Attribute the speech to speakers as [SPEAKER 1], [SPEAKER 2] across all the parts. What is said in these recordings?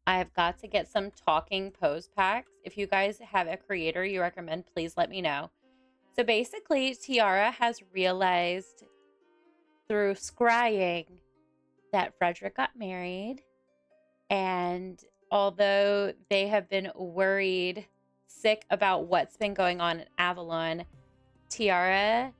[SPEAKER 1] I have got to get some talking pose packs. If you guys have a creator you recommend, please let me know. So basically, Tiara has realized through scrying that Frederick got married. And although they have been worried, sick about what's been going on in Avalon, Tiara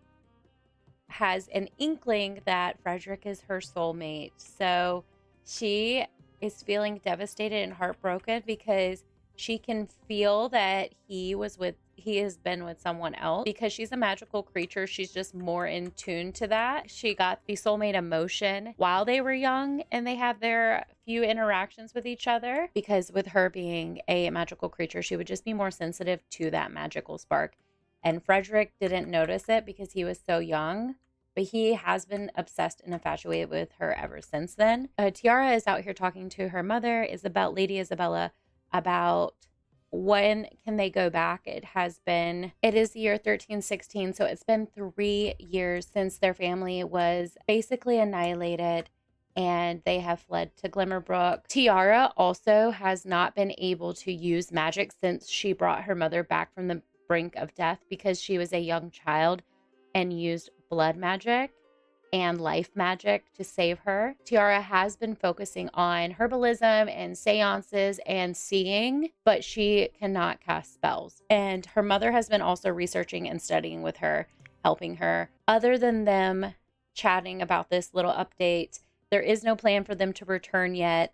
[SPEAKER 1] has an inkling that Frederick is her soulmate. So she is feeling devastated and heartbroken because she can feel that he has been with someone else. Because she's a magical creature, she's just more in tune to that. She got the soulmate emotion while they were young and they had their few interactions with each other, because with her being a magical creature, she would just be more sensitive to that magical spark. And Frederick didn't notice it because he was so young, but he has been obsessed and infatuated with her ever since then. Tiara is out here talking to her mother, Lady Isabella, about when can they go back. It is the year 1316, so it's been 3 years since their family was basically annihilated and they have fled to Glimmerbrook. Tiara also has not been able to use magic since she brought her mother back from the brink of death, because she was a young child and used blood magic and life magic to save her. Tiara has been focusing on herbalism and seances and seeing, but she cannot cast spells. And her mother has been also researching and studying with her, helping her. Other than them chatting about this little update, there is no plan for them to return yet.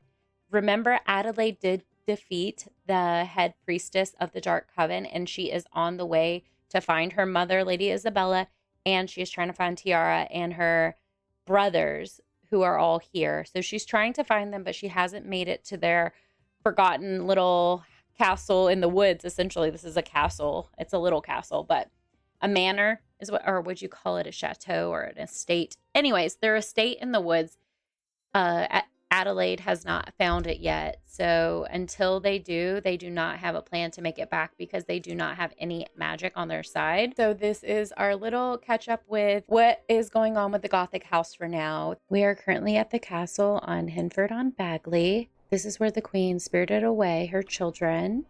[SPEAKER 1] Remember, Adelaide did defeat the head priestess of the Dark Coven, and she is on the way to find her mother, Lady Isabella, and she is trying to find Tiara and her brothers who are all here. So she's trying to find them, but she hasn't made it to their forgotten little castle in the woods. Essentially, this is a castle. It's a little castle, but a manor is what, or would you call it a chateau or an estate? Anyways, their estate in the woods. Adelaide has not found it yet. So until they do not have a plan to make it back, because they do not have any magic on their side. So this is our little catch up with what is going on with the Gothic house for now. We are currently at the castle on Hinford on Bagley. This is where the Queen spirited away her children.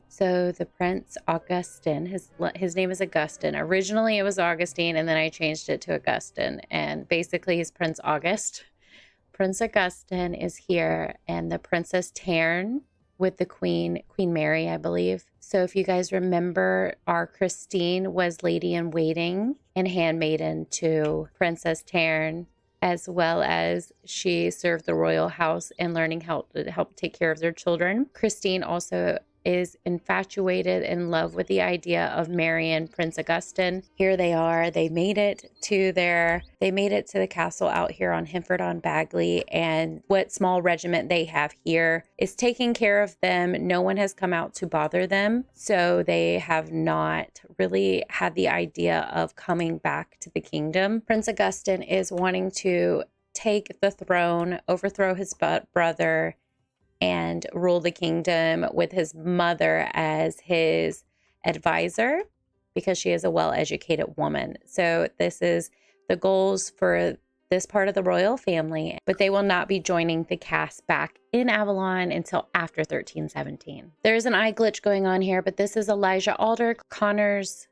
[SPEAKER 1] So the Prince Augustin, his name is Augustin. Originally it was Augustine, and then I changed it to Augustin, and basically he's Prince August. Prince Augustin is here, and the Princess Tarn with the Queen Mary, I believe. So if you guys remember, our Christine was lady in waiting and handmaiden to Princess Tarn, as well as she served the royal house and learning how to help take care of their children. Christine also is infatuated in love with the idea of marrying Prince Augustin. Here they are. They made it to the castle out here on Hinford on Bagley, and what small regiment they have here is taking care of them. No one has come out to bother them, so they have not really had the idea of coming back to the kingdom. Prince Augustin is wanting to take the throne, overthrow his brother, and rule the kingdom with his mother as his advisor, because she is a well-educated woman. So this is the goals for this part of the royal family, but they will not be joining the cast back in Avalon until after 1317. There's an eye glitch going on here, but this is Elijah Alder, Connor's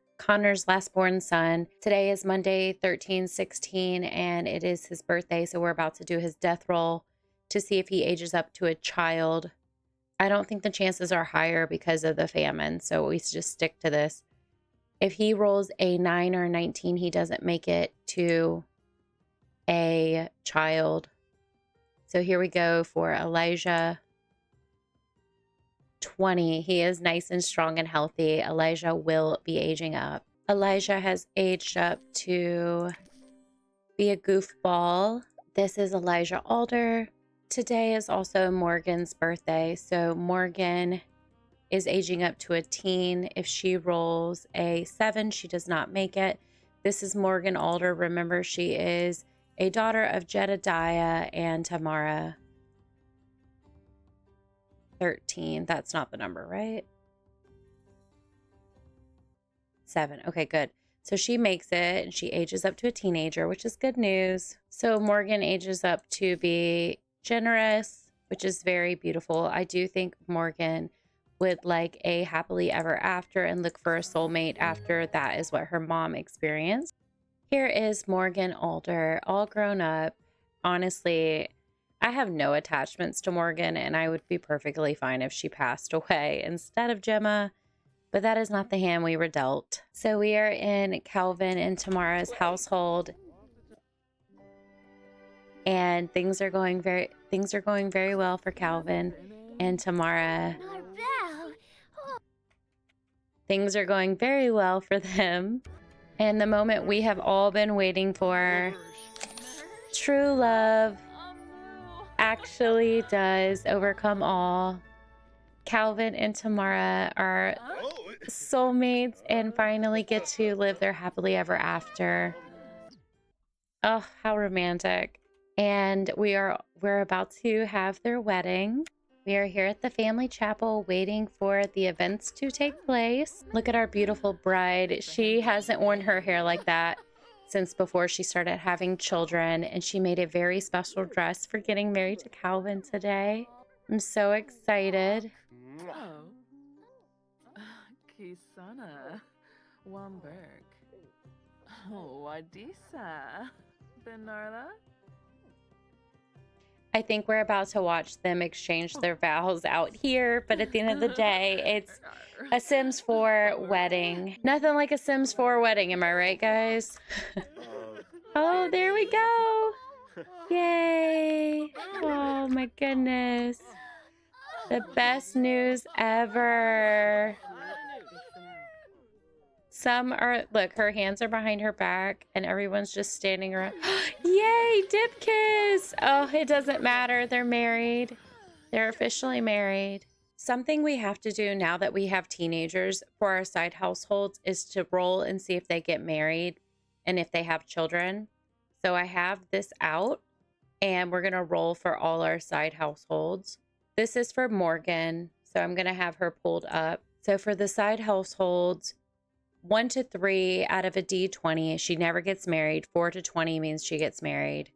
[SPEAKER 1] last born son. Today is Monday, 1316, and it is his birthday, so we're about to do his death roll to see if he ages up to a child. I don't think the chances are higher because of the famine, so we just stick to this. If he rolls a 9 or a 19, he doesn't make it to a child. So here we go for Elijah. 20. He is nice and strong and healthy. Elijah will be aging up. Elijah has aged up to be a goofball. This is Elijah Alder. Today is also Morgan's birthday, so Morgan is aging up to a teen. If she rolls a 7, she does not make it. This is Morgan Alder. Remember, she is a daughter of Jedediah and Tamara. 13. That's not the number, right? 7. Okay, good. So she makes it, and she ages up to a teenager, which is good news. So Morgan ages up to be generous, which is very beautiful. I do think Morgan would like a happily ever after and look for a soulmate after that is what her mom experienced. Here is Morgan older, all grown up. Honestly, I have no attachments to Morgan, and I would be perfectly fine if she passed away instead of Gemma, but that is not the hand we were dealt. So we are in Calvin and Tamara's household, and things are going very well for Calvin and Tamara. Things are going very well for them. And the moment we have all been waiting for, true love actually does overcome all. Calvin and Tamara are soulmates and finally get to live their happily ever after. Oh, how romantic. And we're about to have their wedding. We are here at the family chapel waiting for the events to take place. Look at our beautiful bride. She hasn't worn her hair like that since before she started having children, and she made a very special dress for getting married to Calvin today. I'm so excited.
[SPEAKER 2] Kisana, Wamberg, Wadisa, Benarla.
[SPEAKER 1] I think we're about to watch them exchange their vows out here, but at the end of the day, it's a Sims 4 wedding. Nothing like a Sims 4 wedding, am I right, guys? Oh, there we go. Yay. Oh my goodness. The best news ever. Some are, look, her hands are behind her back and everyone's just standing around. Yay, dip kiss. Oh, it doesn't matter. They're married. They're officially married. Something we have to do now that we have teenagers for our side households is to roll and see if they get married and if they have children. So I have this out and we're going to roll for all our side households. This is for Morgan. So I'm going to have her pulled up. So for the side households, 1 to 3 out of a D20, she never gets married. 4 to 20 means she gets married.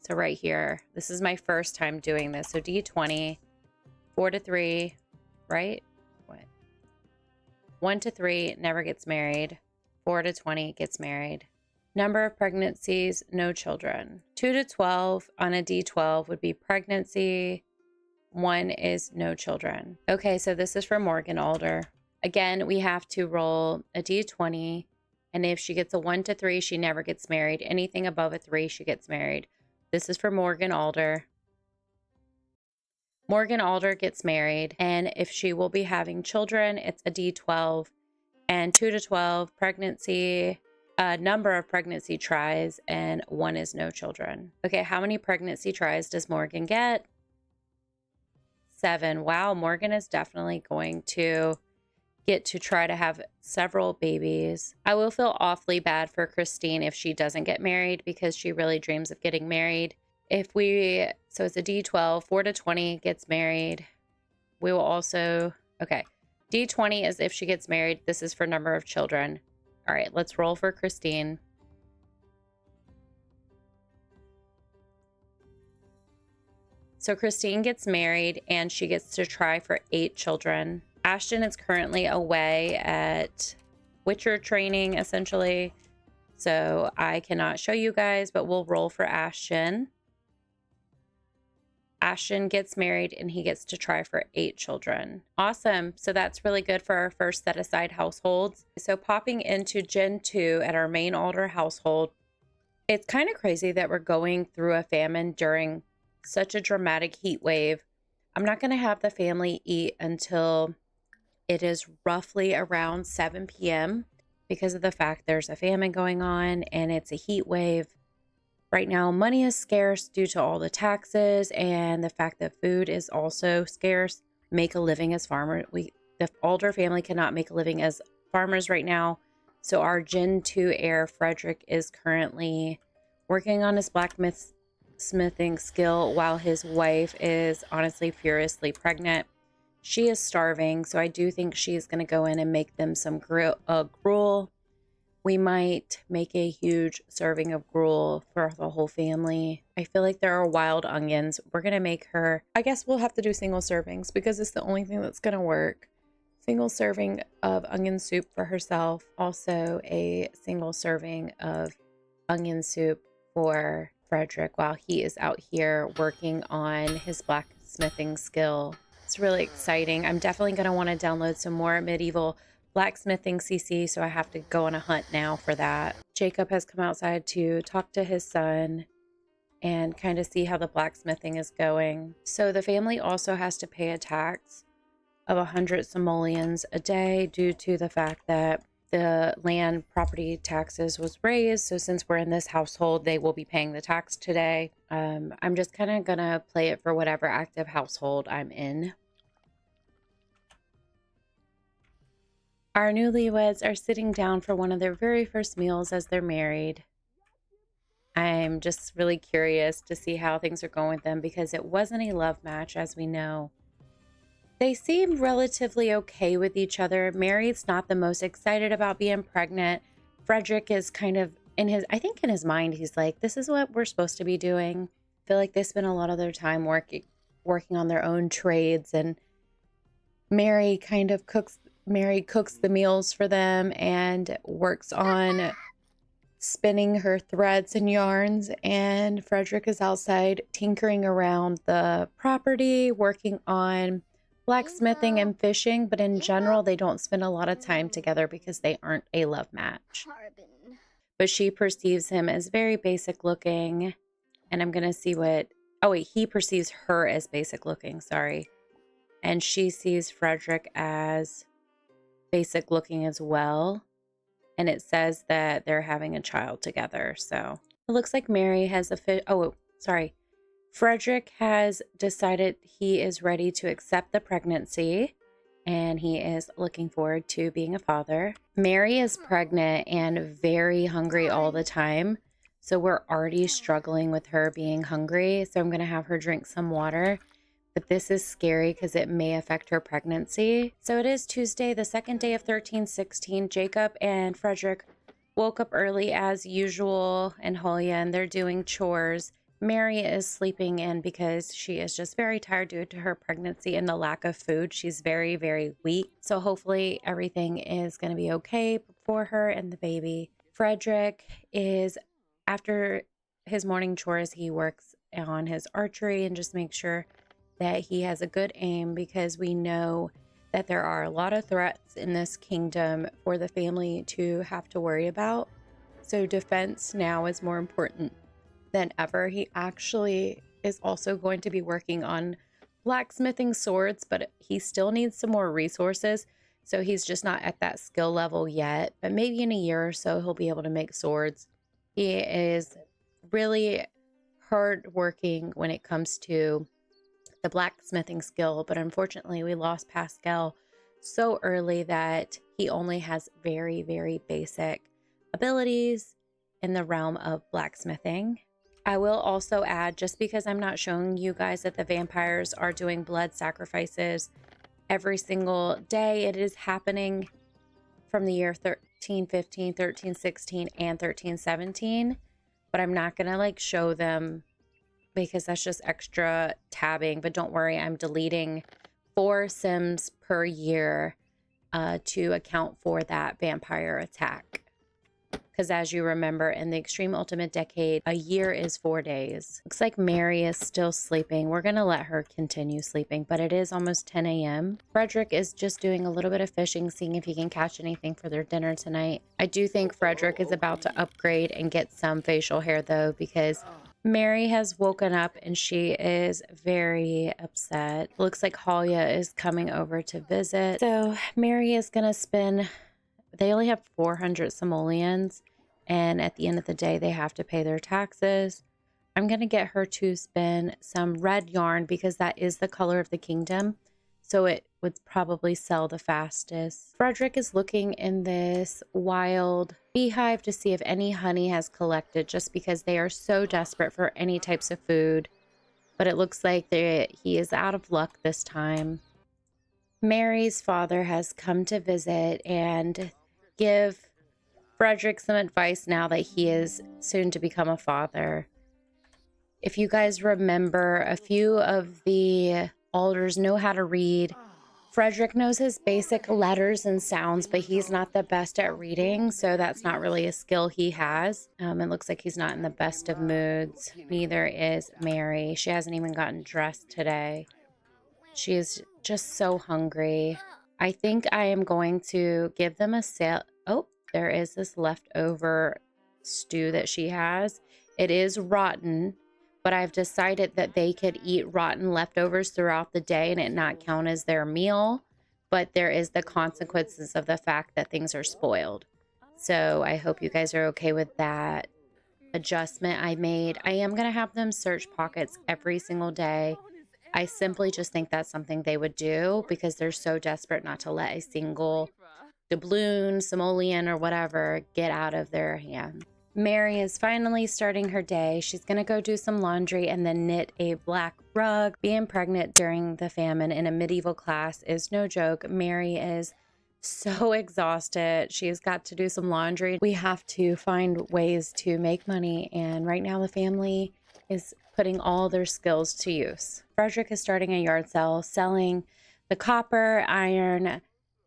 [SPEAKER 1] So right here, this is my first time doing this. So D20, 4 to 3, right? What? 1 to 3 never gets married. 4 to 20 gets married. Number of pregnancies, no children. 2 to 12 on a D12 would be pregnancy. 1 is no children. Okay, so this is for Morgan Alder. Again, we have to roll a D20, and if she gets a 1 to 3, she never gets married. Anything above a 3, she gets married. This is for Morgan Alder. Morgan Alder gets married, and if she will be having children, it's a D12, and 2 to 12, pregnancy, number of pregnancy tries, and 1 is no children. Okay, how many pregnancy tries does Morgan get? 7. Wow, Morgan is definitely going to get to try to have several babies. I will feel awfully bad for Christine if she doesn't get married because she really dreams of getting married. So it's a D12, 4 to 20 gets married. We will also, okay. D20 is if she gets married. This is for number of children. All right, let's roll for Christine. So Christine gets married and she gets to try for 8 children. Ashton is currently away at Witcher training, essentially. So I cannot show you guys, but we'll roll for Ashton. Ashton gets married and he gets to try for 8 children. Awesome. So that's really good for our first set aside households. So popping into Gen 2 at our main altar household, it's kind of crazy that we're going through a famine during such a dramatic heat wave. I'm not going to have the family eat until it is roughly around 7 p.m. because of the fact there's a famine going on and it's a heat wave. Right now, money is scarce due to all the taxes and the fact that food is also scarce. Make a living as farmers. The Alder family cannot make a living as farmers right now. So our Gen 2 heir, Frederick, is currently working on his blacksmithing skill while his wife is honestly furiously pregnant. She is starving, so I do think she's going to go in and make them some gruel. we might make a huge serving of gruel for the whole family. I feel like there are wild onions. We're going to make her, I guess we'll have to do single servings because it's the only thing that's going to work. Single serving of onion soup for herself. Also a single serving of onion soup for Frederick while he is out here working on his blacksmithing skill. It's really exciting. I'm definitely going to want to download some more medieval blacksmithing CC, so I have to go on a hunt now for that. Jacob has come outside to talk to his son and kind of see how the blacksmithing is going. So the family also has to pay a tax of 100 simoleons a day due to the fact that the land property taxes was raised. So since we're in this household, they will be paying the tax today. I'm just kind of gonna play it for whatever active household I'm in. Our newlyweds are sitting down for one of their very first meals as they're married. I'm just really curious to see how things are going with them because it wasn't a love match, as we know. They seem relatively okay with each other. Mary's not the most excited about being pregnant. Frederick is kind of I think in his mind, he's like, this is what we're supposed to be doing. I feel like they spend a lot of their time working on their own trades, and Mary cooks the meals for them and works on spinning her threads and yarns, and Frederick is outside tinkering around the property, working on blacksmithing and fishing, but in general, they don't spend a lot of time together because they aren't a love match. But she perceives him as very basic looking, and I'm going to see he perceives her as basic looking, sorry. And she sees Frederick as basic looking as well. And it says that they're having a child together. So it looks like Mary has Frederick has decided he is ready to accept the pregnancy and he is looking forward to being a father. Mary is pregnant and very hungry all the time. So we're already struggling with her being hungry. So I'm going to have her drink some water. But this is scary because it may affect her pregnancy. So it is Tuesday, the second day of 1316. Jacob and Frederick woke up early as usual in Julian. They're doing chores. Mary is sleeping in because she is just very tired due to her pregnancy and the lack of food. She's very, very weak. So hopefully everything is going to be okay for her and the baby. Frederick is, after his morning chores, he works on his archery and just makes sure that he has a good aim because we know that there are a lot of threats in this kingdom for the family to have to worry about. So defense now is more important than ever. He actually is also going to be working on blacksmithing swords, but he still needs some more resources. So he's just not at that skill level yet, but maybe in a year or so, he'll be able to make swords. He is really hard working when it comes to the blacksmithing skill, but unfortunately we lost Pascal so early that he only has very, very basic abilities in the realm of blacksmithing. I will also add, just because I'm not showing you guys that the vampires are doing blood sacrifices every single day, it is happening from the year 1315, 1316, and 1317, but I'm not going to show them because that's just extra tabbing. But don't worry, I'm deleting 4 sims per year to account for that vampire attack. Because as you remember, in the Extreme Ultimate Decade, a year is 4 days. Looks like Mary is still sleeping. We're going to let her continue sleeping, but it is almost 10 a.m. Frederick is just doing a little bit of fishing, seeing if he can catch anything for their dinner tonight. I do think Frederick is about to upgrade and get some facial hair, though, because Mary has woken up and she is very upset. Looks like Halia is coming over to visit. So Mary is going to spend... They only have 400 simoleons, and at the end of the day, they have to pay their taxes. I'm going to get her to spin some red yarn because that is the color of the kingdom, so it would probably sell the fastest. Frederick is looking in this wild beehive to see if any honey has collected, just because they are so desperate for any types of food, but it looks like he is out of luck this time. Mary's father has come to visit and give Frederick some advice now that he is soon to become a father. If you guys remember, a few of the alders know how to read. Frederick knows his basic letters and sounds, but he's not the best at reading, so that's not really a skill he has. It looks like he's not in the best of moods. Neither is Mary. She hasn't even gotten dressed today. She is just so hungry. I think I am going to give them a sale. Oh, there is this leftover stew that she has. It is rotten, but I've decided that they could eat rotten leftovers throughout the day and it not count as their meal. But there is the consequences of the fact that things are spoiled. So I hope you guys are okay with that adjustment I made. I am going to have them search pockets every single day. I simply just think that's something they would do because they're so desperate not to let a single doubloon, simoleon, or whatever get out of their hand. Mary is finally starting her day. She's going to go do some laundry and then knit a black rug. Being pregnant during the famine in a medieval class is no joke. Mary is so exhausted. She's got to do some laundry. We have to find ways to make money, and right now the family is putting all their skills to use. Frederick is starting a yard sale, selling the copper, iron,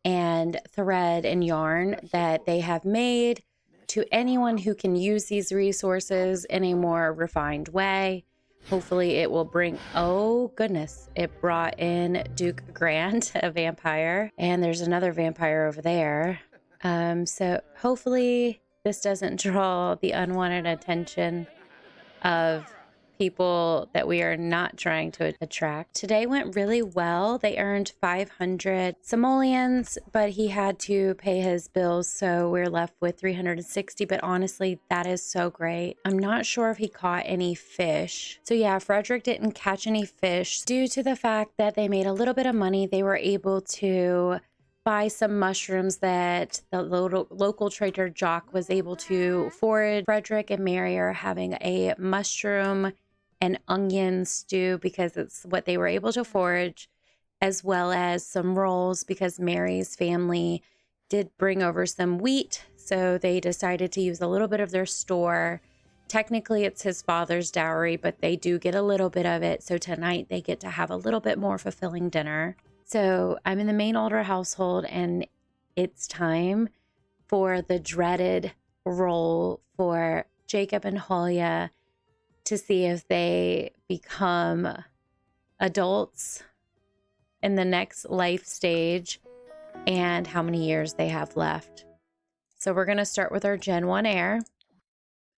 [SPEAKER 1] and thread and yarn that they have made to anyone who can use these resources in a more refined way. Hopefully it will bring, oh goodness, it brought in Duke Grant, a vampire, and there's another vampire over there. So hopefully this doesn't draw the unwanted attention of people that we are not trying to attract. Today went really well. They earned 500 simoleons, but he had to pay his bills, so we're left with 360. But honestly, that is so great. I'm not sure if he caught any fish. So yeah, Frederick didn't catch any fish. Due to the fact that they made a little bit of money, they were able to buy some mushrooms that the local trader Jock was able to forage. Frederick and Mary are having a mushroom and onion stew because it's what they were able to forage, as well as some rolls because Mary's family did bring over some wheat. So they decided to use a little bit of their store. Technically, it's his father's dowry, but they do get a little bit of it. So tonight they get to have a little bit more fulfilling dinner. So I'm in the main alder household, and it's time for the dreaded roll for Jacob and Julia to see if they become adults in the next life stage and how many years they have left. So we're going to start with our Gen 1 heir.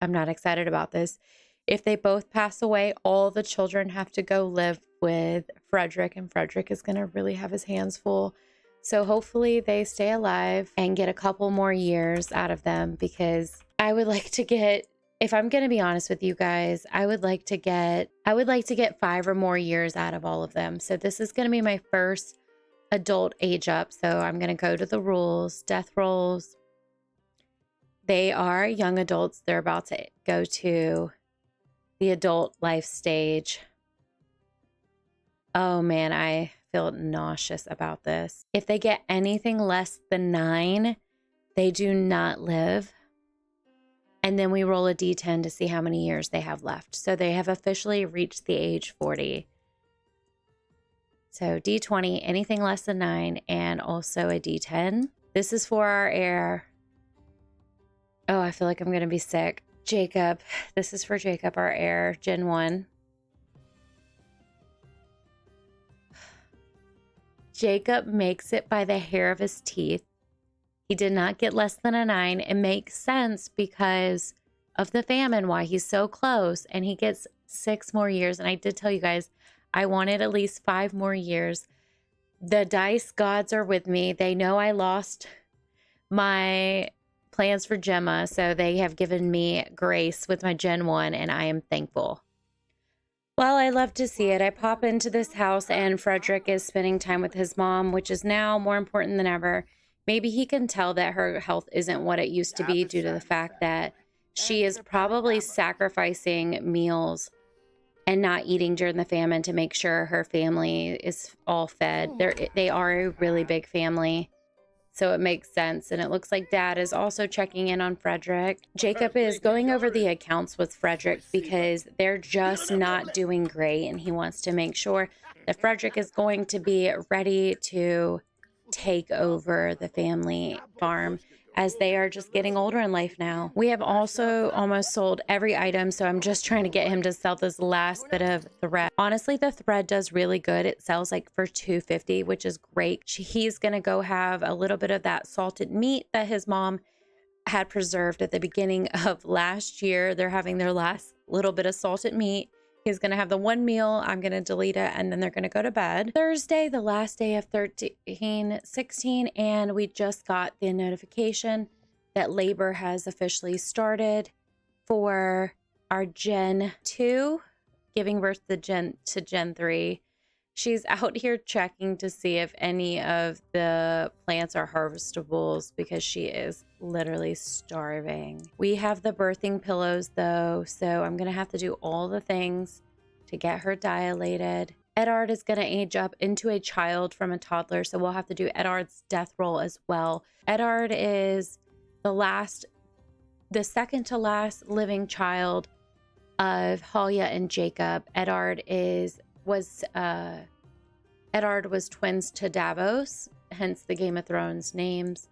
[SPEAKER 1] I'm not excited about this. If they both pass away, all the children have to go live with Frederick, and Frederick is going to really have his hands full. So hopefully they stay alive and get a couple more years out of them, because I would like to get, if I'm going to be honest with you guys, I would like to get 5 or more years out of all of them. So this is going to be my first adult age up. So I'm going to go to the rules, death rolls. They are young adults. They're about to go to the adult life stage. Oh man, I feel nauseous about this. If they get anything less than 9, they do not live. And then we roll a d10 to see how many years they have left. So they have officially reached the age 40. So d20, anything less than 9, and also a d10. This is for our heir. Oh, I feel like I'm going to be sick. Jacob. This is for Jacob, our heir, Gen 1. Jacob makes it by the hair of his teeth. He did not get less than a 9. It makes sense because of the famine, why he's so close, and he gets 6 more years. And I did tell you guys, I wanted at least 5 more years. The dice gods are with me. They know I lost my plans for Gemma, so they have given me grace with my Gen 1, and I am thankful. Well, I love to see it. I pop into this house, and Frederick is spending time with his mom, which is now more important than ever. Maybe he can tell that her health isn't what it used to be due to the fact that she is probably sacrificing meals and not eating during the famine to make sure her family is all fed. They are a really big family. So it makes sense. And it looks like Dad is also checking in on Frederick. Jacob is going over the accounts with Frederick because they're just not doing great. And he wants to make sure that Frederick is going to be ready to take over the family farm, as they are just getting older in life now. We have also almost sold every item, so I'm just trying to get him to sell this last bit of thread. Honestly, the thread does really good. It sells like for $2.50, which is great. He's gonna go have a little bit of that salted meat that his mom had preserved at the beginning of last year. They're having their last little bit of salted meat. He's going to have the one meal. I'm going to delete it, and then they're going to go to bed. Thursday, the last day of 13/16, and we just got the notification that labor has officially started for our Gen 2, giving birth to Gen 3. She's out here checking to see if any of the plants are harvestables because she is literally starving. We have the birthing pillows though, so I'm gonna have to do all the things to get her dilated. Edard is gonna age up into a child from a toddler, so we'll have to do Edard's death roll as well. Edard is the second to last living child of Halia and Jacob. Edard was twins to Davos, hence the Game of Thrones names.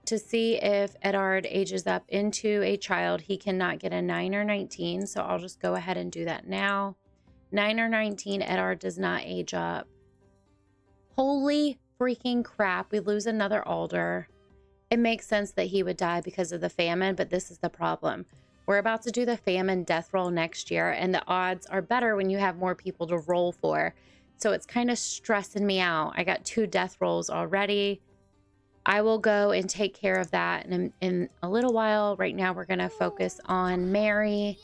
[SPEAKER 1] To see if Edard ages up into a child, he cannot get a 9 or 19, so I'll just go ahead and do that now. 9 or 19, Edard does not age up. Holy freaking crap, we lose another alder. It makes sense that he would die because of the famine, but this is the problem. We're about to do the famine death roll next year, and the odds are better when you have more people to roll for. So it's kind of stressing me out. I got 2 death rolls already. I will go and take care of that in a little while. Right now, we're going to focus on Mary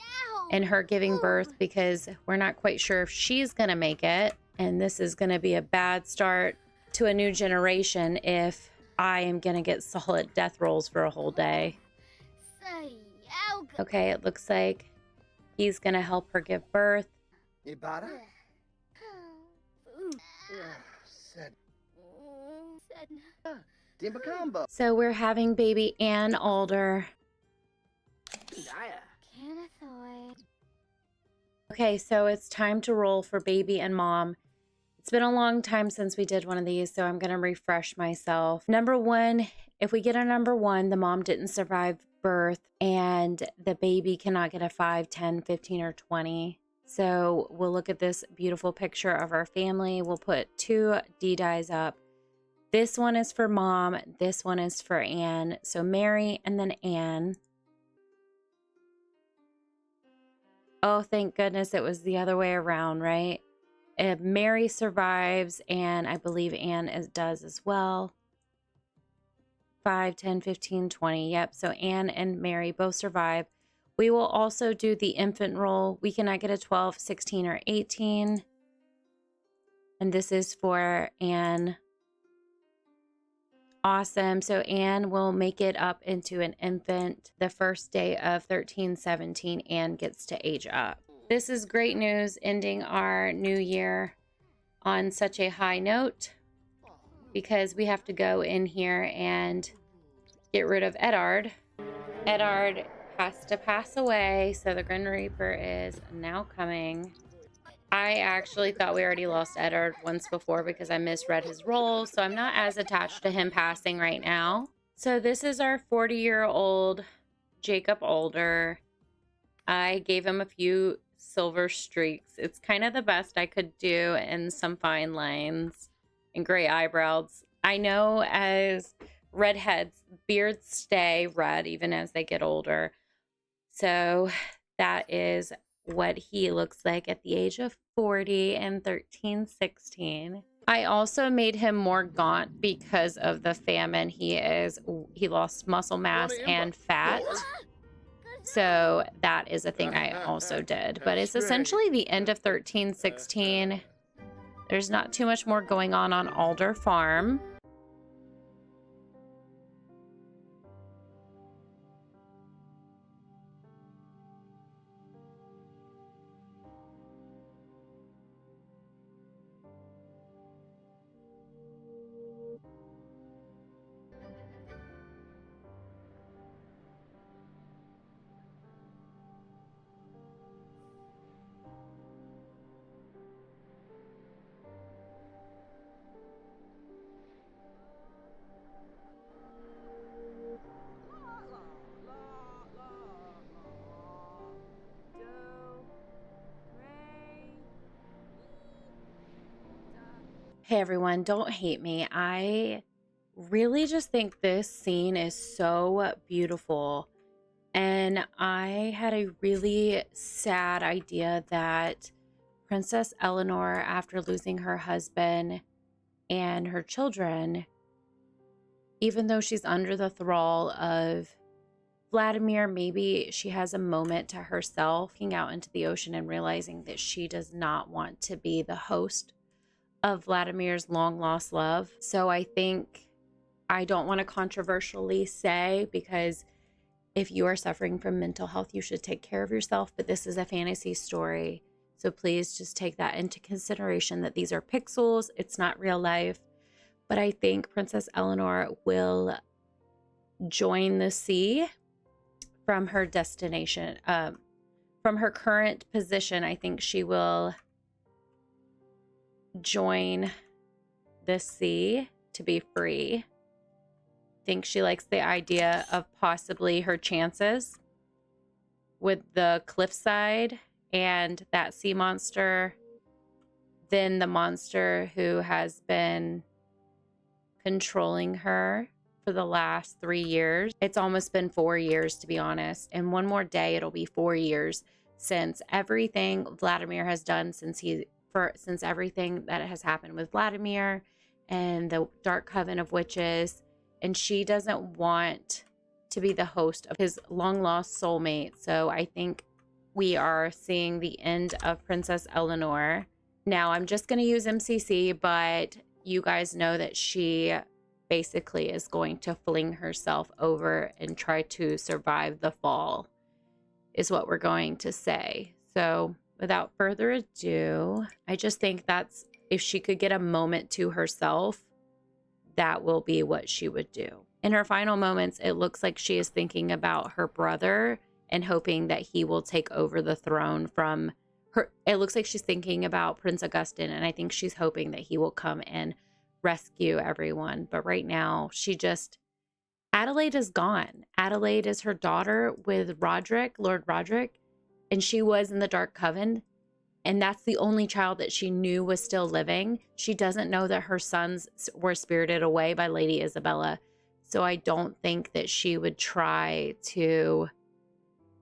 [SPEAKER 1] and her giving birth because we're not quite sure if she's going to make it. And this is going to be a bad start to a new generation if I am going to get solid death rolls for a whole day. Okay, it looks like he's going to help her give birth. So we're having baby Ann Alder. Okay, so it's time to roll for baby and mom. It's been a long time since we did one of these, so I'm going to refresh myself. Number 1, if we get a number 1, the mom didn't survive birth and the baby cannot get a 5, 10, 15, or 20. So we'll look at this beautiful picture of our family. We'll put 2 D-dies up. This one is for mom. This one is for Anne. So Mary and then Anne. Oh, thank goodness it was the other way around, right? Mary survives, and I believe Anne does as well. 5, 10, 15, 20. Yep, so Anne and Mary both survive. We will also do the infant roll. We cannot get a 12, 16, or 18. And this is for Anne. Awesome. So Anne will make it up into an infant the first day of 13/17. Anne gets to age up. This is great news, ending our new year on such a high note, because we have to go in here and get rid of Edard. Edard has to pass away, so the Grim Reaper is now coming. I actually thought we already lost Edard once before because I misread his role, so I'm not as attached to him passing right now. So this is our 40-year-old Jacob Alder. I gave him a few silver streaks. It's kind of the best I could do, and some fine lines and gray eyebrows. I know as redheads, beards stay red even as they get older. So that is what he looks like at the age of 40 and 13/16. I also made him more gaunt because of the famine. He lost muscle mass and fat. So that is a thing I also did. But it's essentially the end of 13/16. There's not too much more going on Alder Farm. Hey everyone, don't hate me. I really just think this scene is so beautiful. And I had a really sad idea that Princess Eleanor, after losing her husband and her children, even though she's under the thrall of Vladimir, maybe she has a moment to herself, looking out into the ocean and realizing that she does not want to be the host of Vladimir's long lost love. So I think, I don't want to controversially say, because if you are suffering from mental health, you should take care of yourself, but this is a fantasy story. So please just take that into consideration, that these are pixels, it's not real life. But I think Princess Eleanor will join the sea from her destination, from her current position. I think she will join the sea to be free. I think she likes the idea of possibly her chances with the cliffside and that sea monster, then the monster who has been controlling her for the last 3 years. It's almost been 4 years, to be honest. And one more day, it'll be 4 years since everything Vladimir has done, since everything that has happened with Vladimir and the Dark Coven of Witches. And she doesn't want to be the host of his long lost soulmate. So I think we are seeing the end of Princess Eleanor. Now I'm just going to use MCC, but you guys know that she basically is going to fling herself over and try to survive the fall, is what we're going to say. So without further ado, I just think that's, if she could get a moment to herself, that will be what she would do. In her final moments, it looks like she is thinking about her brother and hoping that he will take over the throne from her. It looks like she's thinking about Prince Augustin, and I think she's hoping that he will come and rescue everyone. But right now, Adelaide is gone. Adelaide is her daughter with Roderick, Lord Roderick, and she was in the Dark Coven. And that's the only child that she knew was still living. She doesn't know that her sons were spirited away by Lady Isabella. So I don't think that she would try to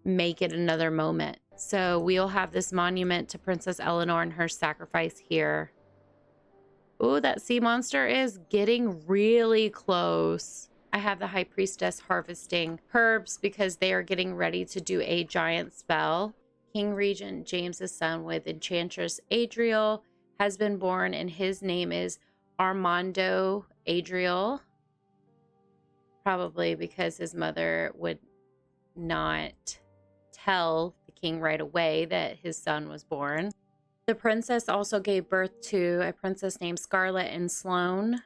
[SPEAKER 1] make it another moment. So we'll have this monument to Princess Eleanor and her sacrifice here. Ooh, that sea monster is getting really close. I have the High Priestess harvesting herbs because they are getting ready to do a giant spell. King Regent James's son with Enchantress Adriel has been born, and his name is Armando Adriel. Probably because his mother would not tell the king right away that his son was born. The princess also gave birth to a princess named Scarlet and Sloane.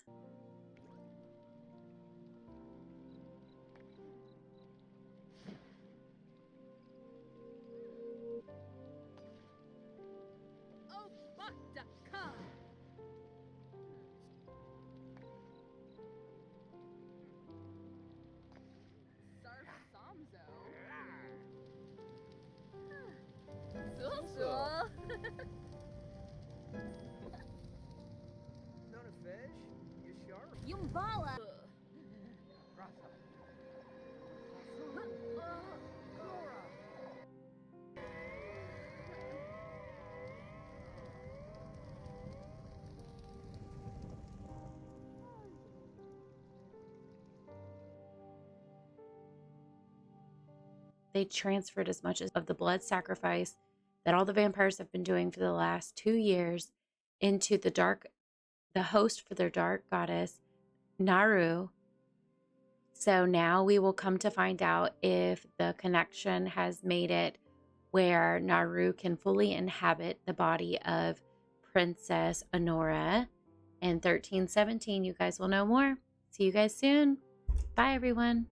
[SPEAKER 3] Yumbala.
[SPEAKER 1] They transferred as much of the blood sacrifice that all the vampires have been doing for the last 2 years into the host for their dark goddess, Naru. So now we will come to find out if the connection has made it where Naru can fully inhabit the body of Princess Honora. In 1317, you guys will know more. See you guys soon. Bye, everyone.